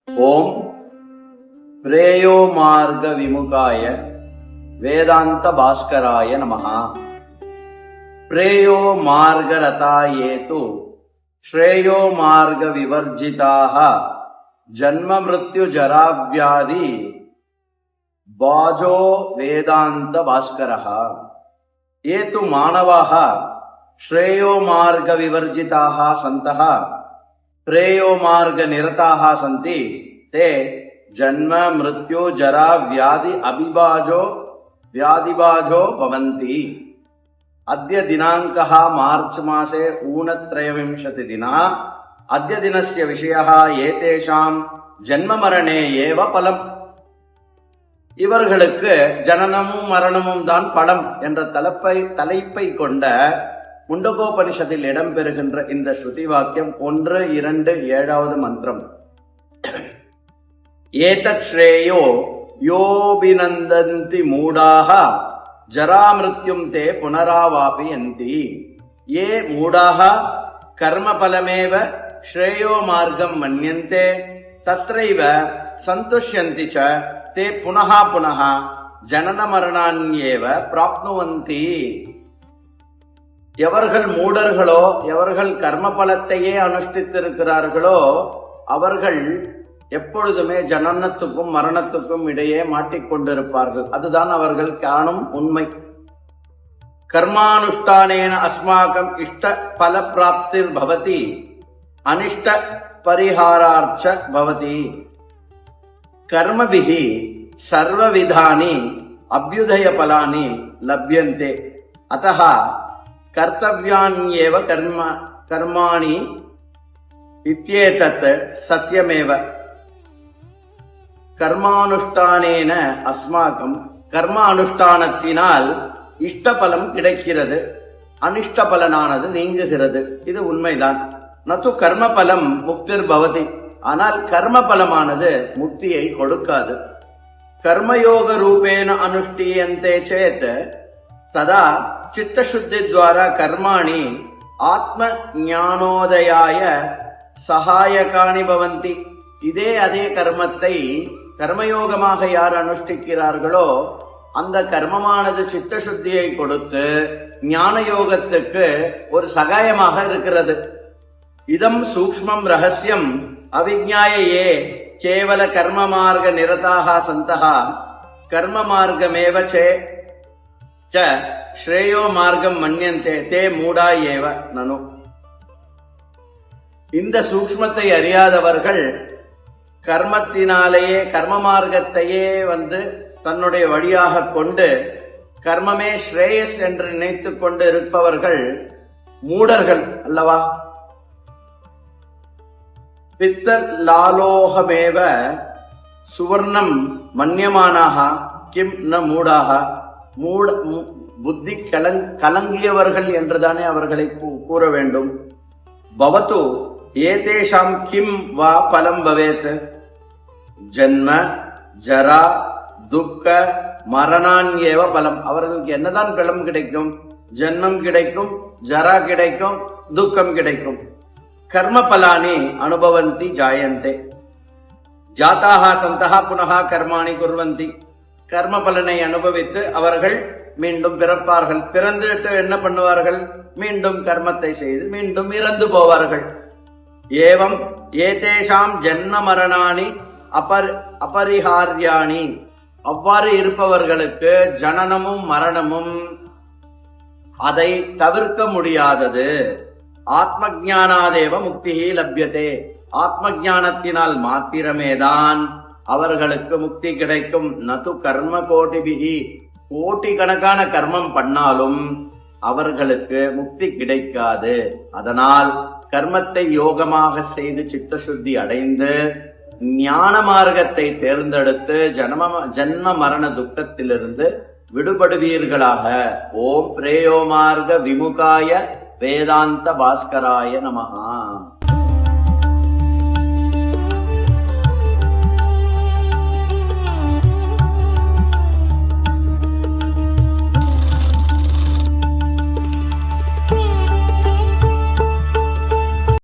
ओम प्रेयो मार्ग विमुखाय वेदांत भास्कराय नमः। प्रेयो मार्ग रताये तु श्रेयो मार्ग विवर्जिताः जन्म मृत्यु जरा व्याधि बाजो वेदांत भास्करः। ये तु मानवाः श्रेयो मार्ग विवर्जिताः सन्तः प्रेयो मार्ग निरताः सन्ति ते जन्म मृत्यु जरा व्याधि व्याधिबाजो भवन्ति। अद्य दिनाङ्कः मार्च मासे 29 दिनः। अद्य दिनस्य विषयः एतेषां जन्म मरणे एव फलम्। இவர்களுக்கு ஜனனமும் மரணமும் தான் பலம் என்ற தலைப்பை கொண்ட முண்டகோபனிஷத்தில் இடம்பெறுகின்ற இந்த ஸ்ருதி வாக்கியம் 1, 2, 7வது மந்திரம். ஏதத் ஸ்ரேயோ யோபிநந்தந்தி மூடாஹ ஜராமிருத்யும் தே புனராவாபயந்தி. ये மூடாஹ கர்மபலமேவ ஸ்ரேயோ மார்க்கம் மன்யந்தே தத்ரைவ சந்துஷ்யந்தி ச ते पुनः पुनः जनन मरणान्येव प्राप्नुवन्ति. எவர்கள் மூடர்களோ எவர்கள் கர்ம பலத்தையே அனுஷ்டித்திருக்கிறார்களோ அவர்கள் எப்பொழுதுமே ஜனனத்துக்கும் மரணத்துக்கும் இடையே மாட்டிக்கொண்டிருப்பார்கள். அதுதான் அவர்கள் காணும் உண்மை. கர்மானுஷ்டானேன அஸ்மாகம் இஷ்ட பல பிராப்திர் பவதி அனிஷ்ட பரிஹாரார்ச்ச பவதி. कर्मभिः सर्वविधानि अभ्युदय फलानि लभ्यन्ते. अतः कर्तव्यान्येव कर्माणि इत्येतत् सत्यमेव. कर्मानुष्ठानेन अस्माकं कर्म अनुष्ठानத்தினால் இஷ்டபலம் கிடைக்கிறது, அனிஷ்ட பலனானது நீங்குகிறது. இது உண்மைதான். நது கர்மபலம் முக்திர் பவதி. ஆனால் கர்ம பலமானது முக்தியை கொடுக்காது. கர்மயோக ரூபேன அனுஷ்டியந்தே சேத் ததா சித்தசுத்தி துவாரா கர்மாணி ஆத்ம ஞானோதயாய சகாயகாணி பவந்தி. அதே கர்மத்தை கர்மயோகமாக யார் அனுஷ்டிக்கிறார்களோ அந்த கர்மமானது சித்தசுத்தியை கொடுத்து ஞான யோகத்துக்கு ஒரு சகாயமாக இருக்கிறது. இதம் சூக்ஷ்மம் ரகசியம் अविज्ञाय ये केवल कर्म मार्ग निरताः सन्तः कर्म मार्गमेव च श्रेयो मार्गं मन्यन्ते ते मूढा एव ननु. இந்த சூக்ஷ்மத்தை அறியாதவர்கள் கர்மத்தினாலேயே கர்ம மார்க்கத்தையே தன்னுடைய வழியாக கொண்டு கர்மமே ஸ்ரேயஸ் என்று நினைத்துக் கொண்டு இருப்பவர்கள் மூடர்கள் அல்லவா? பித்தர் லாலோகமேவ சுவர்ணம் மன்யமானாக கிம் ந மூடாக. புத்தி கலங்கியவர்கள் என்றுதானே அவர்களை கூற வேண்டும். பவது ஏதேஷாம் கிம் வா பலம் பவேத். ஜன்ம ஜரா துக்க மரணான்யேவ பலம். அவர்களுக்கு என்னதான் பலம் கிடைக்கும்? ஜன்மம் கிடைக்கும், ஜரா கிடைக்கும், துக்கம் கிடைக்கும். कर्म फलानि अनुभवन्ति जायन्ते. जाताः सन्तः पुनः कर्माणि कुर्वन्ति. कर्म பலனை அனுபவித்து அவர்கள் மீண்டும் பிறப்பார்கள். பிறந்துட்டு என்ன பண்ணுவார்கள்? மீண்டும் கர்மத்தை செய்து மீண்டும் இறந்து போவார்கள். ஏவம் ஏதேஷாம் ஜன்ம மரணானி அபரிஹார்யாணி. அவ்வாறு இருப்பவர்களுக்கு ஜனனமும் மரணமும் அதை தவிர்க்க முடியாதது. ஆத்ம ஞானாதேவ முக்தி லப்யதே. ஆத்ம ஞானத்தினால் மாத்திரமேதான் அவர்களுக்கு முக்தி கிடைக்கும். நது கர்ம கோட்டிபிகி. கோட்டிக்கணக்கான கர்மம் பண்ணாலும் அவர்களுக்கு முக்தி கிடைக்காது. அதனால் கர்மத்தை யோகமாக செய்து சித்தசுத்தி அடைந்து ஞான மார்க்கத்தை தேர்ந்தெடுத்து ஜன்ம மரண துக்கத்திலிருந்து விடுபடுவீர்களாக. ஓம் பிரேயோ மார்க விமுகாய வேதாந்த பாஸ்கராய நமஹ.